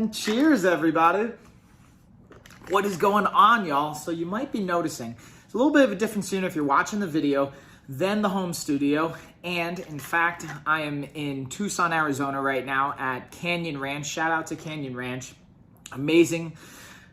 And cheers, everybody. What is going on, y'all? So you might be noticing it's a little bit of a different scene if you're watching the video than the home studio. And in fact, I am in Tucson, Arizona right now at Canyon Ranch. Shout out to Canyon Ranch. Amazing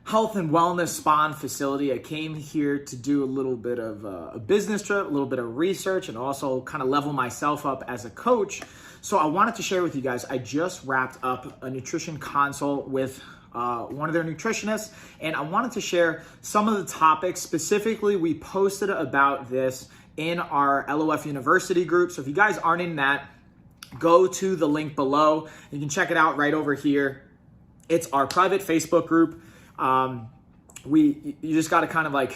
health and wellness spa and facility. I came here to do a little bit of a business trip, a little bit of research, and also kind of level myself up as a coach. So I wanted to share with you guys, I just wrapped up a nutrition consult with one of their nutritionists, and I wanted to share some of the topics. Specifically, we posted about this in our LOF University group. So if you guys aren't in that, go to the link below. You can check it out right over here. It's our private Facebook group. You just got to kind of like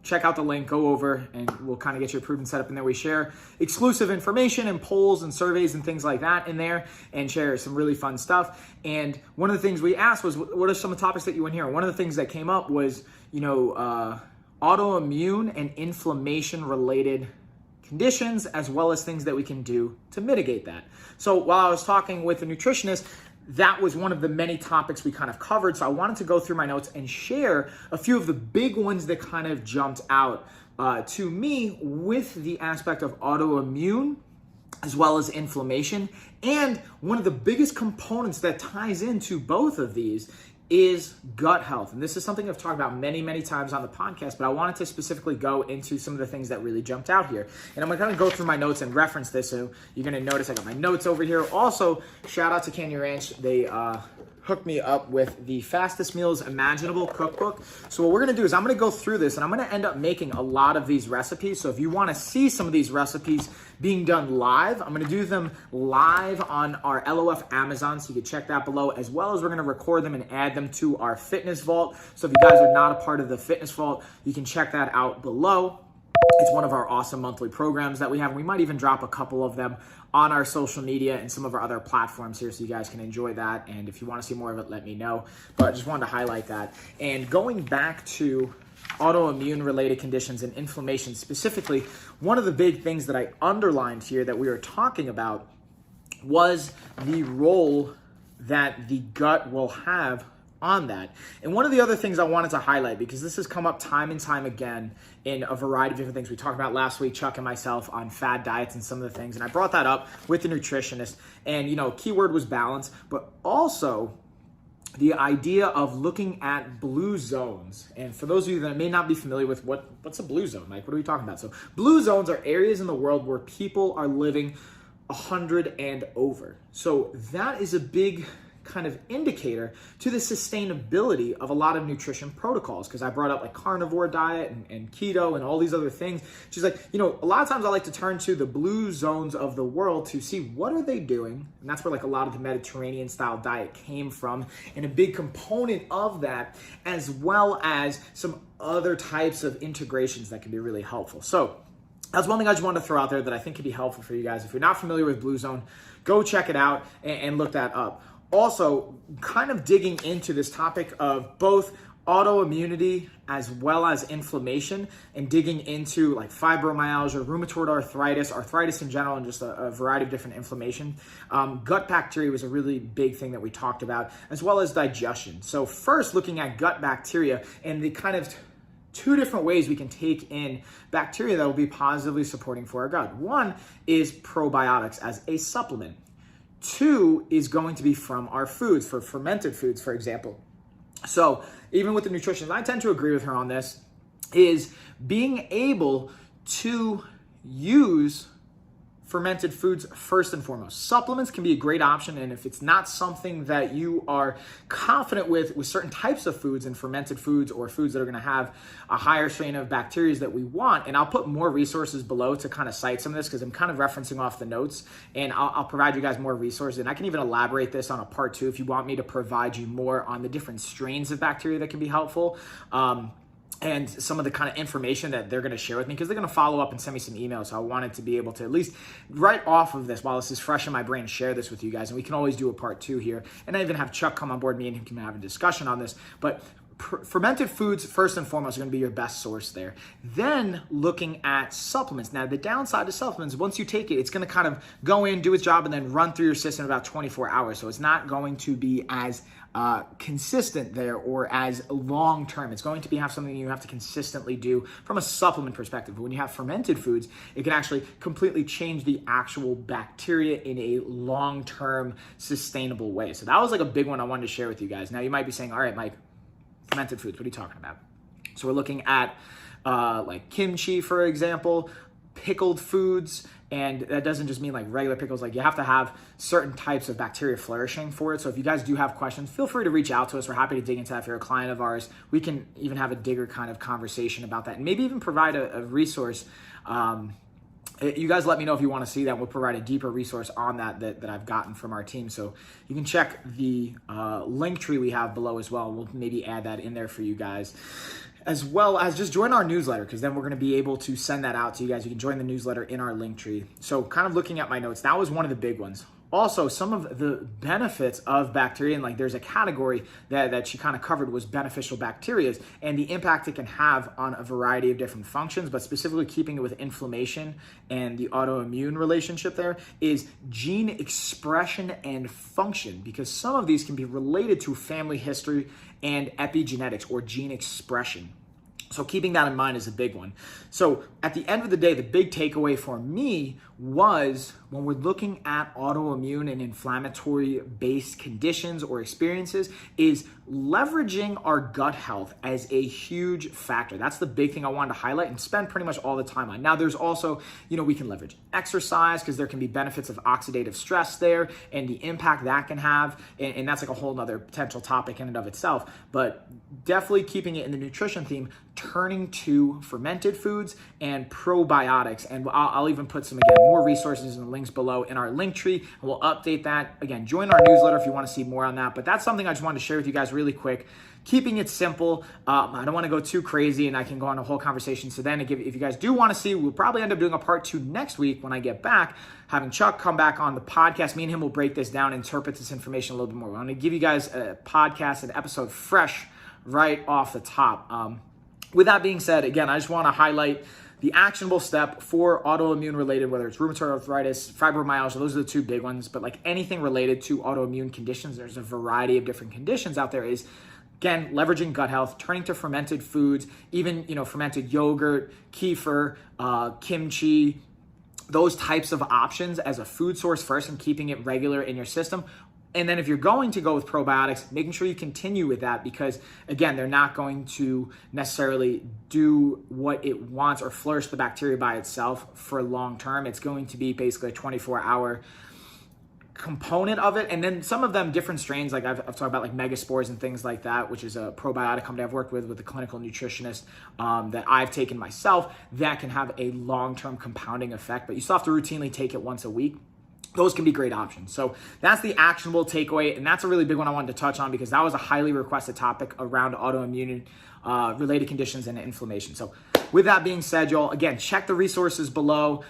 check out the link, go over, and we'll kind of get you approved and set up in there. We share exclusive information and polls and surveys and things like that in there, and share some really fun stuff. And one of the things we asked was, what are some of the topics that you want to hear? One of the things that came up was, autoimmune and inflammation related conditions, as well as things that we can do to mitigate that. So while I was talking with a nutritionist, that was one of the many topics we kind of covered. So I wanted to go through my notes and share a few of the big ones that kind of jumped out to me with the aspect of autoimmune as well as inflammation. And one of the biggest components that ties into both of these is gut health. And this is something I've talked about many, many times on the podcast, but I wanted to specifically go into some of the things that really jumped out here. And I'm gonna kind of go through my notes and reference this. So you're gonna notice I got my notes over here. Also, shout out to Canyon Ranch. They hooked me up with the Fastest Meals Imaginable cookbook. So what we're gonna do is I'm gonna go through this and I'm gonna end up making a lot of these recipes. So if you wanna see some of these recipes being done live, I'm gonna do them live on our LOF Amazon, so you can check that below, as well as we're gonna record them and add them to our Fitness Vault. So if you guys are not a part of the Fitness Vault, you can check that out below. It's one of our awesome monthly programs that we have. We might even drop a couple of them on our social media and some of our other platforms here, so you guys can enjoy that. And if you want to see more of it, let me know. But I just wanted to highlight that. And going back to autoimmune related conditions and inflammation specifically, one of the big things that I underlined here that we were talking about was the role that the gut will have on that. And one of the other things I wanted to highlight, because this has come up time and time again in a variety of different things. We talked about last week, Chuck and myself, on fad diets and some of the things. And I brought that up with the nutritionist. And, keyword was balance, but also the idea of looking at blue zones. And for those of you that may not be familiar with what's a blue zone, Mike, what are we talking about? So blue zones are areas in the world where people are living 100 and over. So that is a big kind of indicator to the sustainability of a lot of nutrition protocols, because I brought up like carnivore diet and keto and all these other things. She's like, a lot of times I like to turn to the blue zones of the world to see what are they doing, and that's where like a lot of the Mediterranean style diet came from, and a big component of that, as well as some other types of integrations that can be really helpful. So that's one thing I just wanted to throw out there that I think could be helpful for you guys. If you're not familiar with Blue Zone, go check it out and look that up. Also, kind of digging into this topic of both autoimmunity as well as inflammation, and digging into like fibromyalgia, rheumatoid arthritis in general, and just a variety of different inflammation. Gut bacteria was a really big thing that we talked about, as well as digestion. So first, looking at gut bacteria and the kind of two different ways we can take in bacteria that will be positively supporting for our gut. One is probiotics as a supplement. Two is going to be from our foods, for fermented foods, for example. So even with the nutritionist, I tend to agree with her on this, is being able to use fermented foods first and foremost. Supplements can be a great option, and if it's not something that you are confident with certain types of foods and fermented foods, or foods that are going to have a higher strain of bacteria that we want, and I'll put more resources below to kind of cite some of this, because I'm kind of referencing off the notes, and I'll provide you guys more resources, and I can even elaborate this on a part 2 if you want me to provide you more on the different strains of bacteria that can be helpful. And some of the kind of information that they're going to share with me, because they're going to follow up and send me some emails. So I wanted to be able to at least right off of this, while this is fresh in my brain, share this with you guys. And we can always do a part 2 here. And I even have Chuck come on board, me and him can have a discussion on this. But fermented foods, first and foremost, are going to be your best source there. Then looking at supplements. Now, the downside to supplements, once you take it, it's going to kind of go in, do its job, and then run through your system in about 24 hours. So it's not going to be as consistent there or as long term. It's going to have something you have to consistently do from a supplement perspective. But when you have fermented foods, it can actually completely change the actual bacteria in a long-term sustainable way. So that was like a big one I wanted to share with you guys. Now you might be saying, all right, Mike, fermented foods, what are you talking about? So we're looking at like kimchi, for example, pickled foods. And that doesn't just mean like regular pickles, like you have to have certain types of bacteria flourishing for it. So if you guys do have questions, feel free to reach out to us. We're happy to dig into that. If you're a client of ours, we can even have a digger kind of conversation about that and maybe even provide a resource. You guys let me know if you want to see that. We'll provide a deeper resource on that I've gotten from our team. So you can check the link tree we have below as well. We'll maybe add that in there for you guys, as well as just join our newsletter, because then we're going to be able to send that out to you guys. You can join the newsletter in our link tree. So kind of looking at my notes, that was one of the big ones. Also, some of the benefits of bacteria, and like there's a category that she kind of covered, was beneficial bacteria and the impact it can have on a variety of different functions, but specifically keeping it with inflammation and the autoimmune relationship there is gene expression and function, because some of these can be related to family history and epigenetics or gene expression. So keeping that in mind is a big one. So at the end of the day, the big takeaway for me was when we're looking at autoimmune and inflammatory based conditions or experiences is leveraging our gut health as a huge factor. That's the big thing I wanted to highlight and spend pretty much all the time on. Now there's also, we can leverage exercise because there can be benefits of oxidative stress there and the impact that can have. And that's like a whole nother potential topic in and of itself, but definitely keeping it in the nutrition theme, turning to fermented foods and probiotics. And I'll even put some, again, more resources and links below in our link tree, and we'll update that. Again, join our newsletter if you want to see more on that. But that's something I just wanted to share with you guys really quick. Keeping it simple. I don't want to go too crazy, and I can go on a whole conversation. So then if you guys do want to see, we'll probably end up doing a part 2 next week when I get back, having Chuck come back on the podcast. Me and him will break this down, interpret this information a little bit more. I'm going to give you guys a podcast, an episode fresh right off the top. With that being said, again, I just want to highlight the actionable step for autoimmune related, whether it's rheumatoid arthritis, fibromyalgia, those are the 2 big ones. But like anything related to autoimmune conditions, there's a variety of different conditions out there, is again, leveraging gut health, turning to fermented foods, even, fermented yogurt, kefir, kimchi, those types of options as a food source first and keeping it regular in your system. And then if you're going to go with probiotics, making sure you continue with that, because again, they're not going to necessarily do what it wants or flourish the bacteria by itself for long term. It's going to be basically a 24-hour component of it. And then some of them different strains, like I've talked about, like megaspores and things like that, which is a probiotic company I've worked with a clinical nutritionist that I've taken myself, that can have a long-term compounding effect, but you still have to routinely take it once a week. Those can be great options. So that's the actionable takeaway. And that's a really big one I wanted to touch on, because that was a highly requested topic around autoimmune related conditions and inflammation. So with that being said, y'all, again, check the resources below.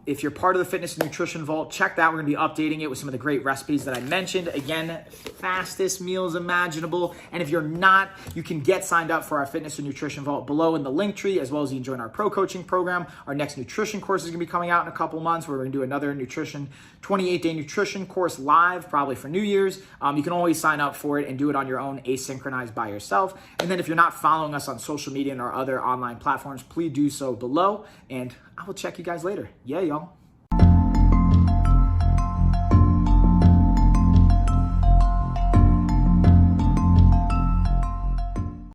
If you're part of the Fitness and Nutrition Vault, check that. We're going to be updating it with some of the great recipes that I mentioned. Again, fastest meals imaginable. And if you're not, you can get signed up for our Fitness and Nutrition Vault below in the link tree, as well as you can join our pro coaching program. Our next nutrition course is going to be coming out in a couple months. We're going to do another 28-day nutrition course live, probably for New Year's. You can always sign up for it and do it on your own, asynchronized by yourself. And then if you're not following us on social media and our other online platforms, please do so below, and I will check you guys later. Yeah, y'all.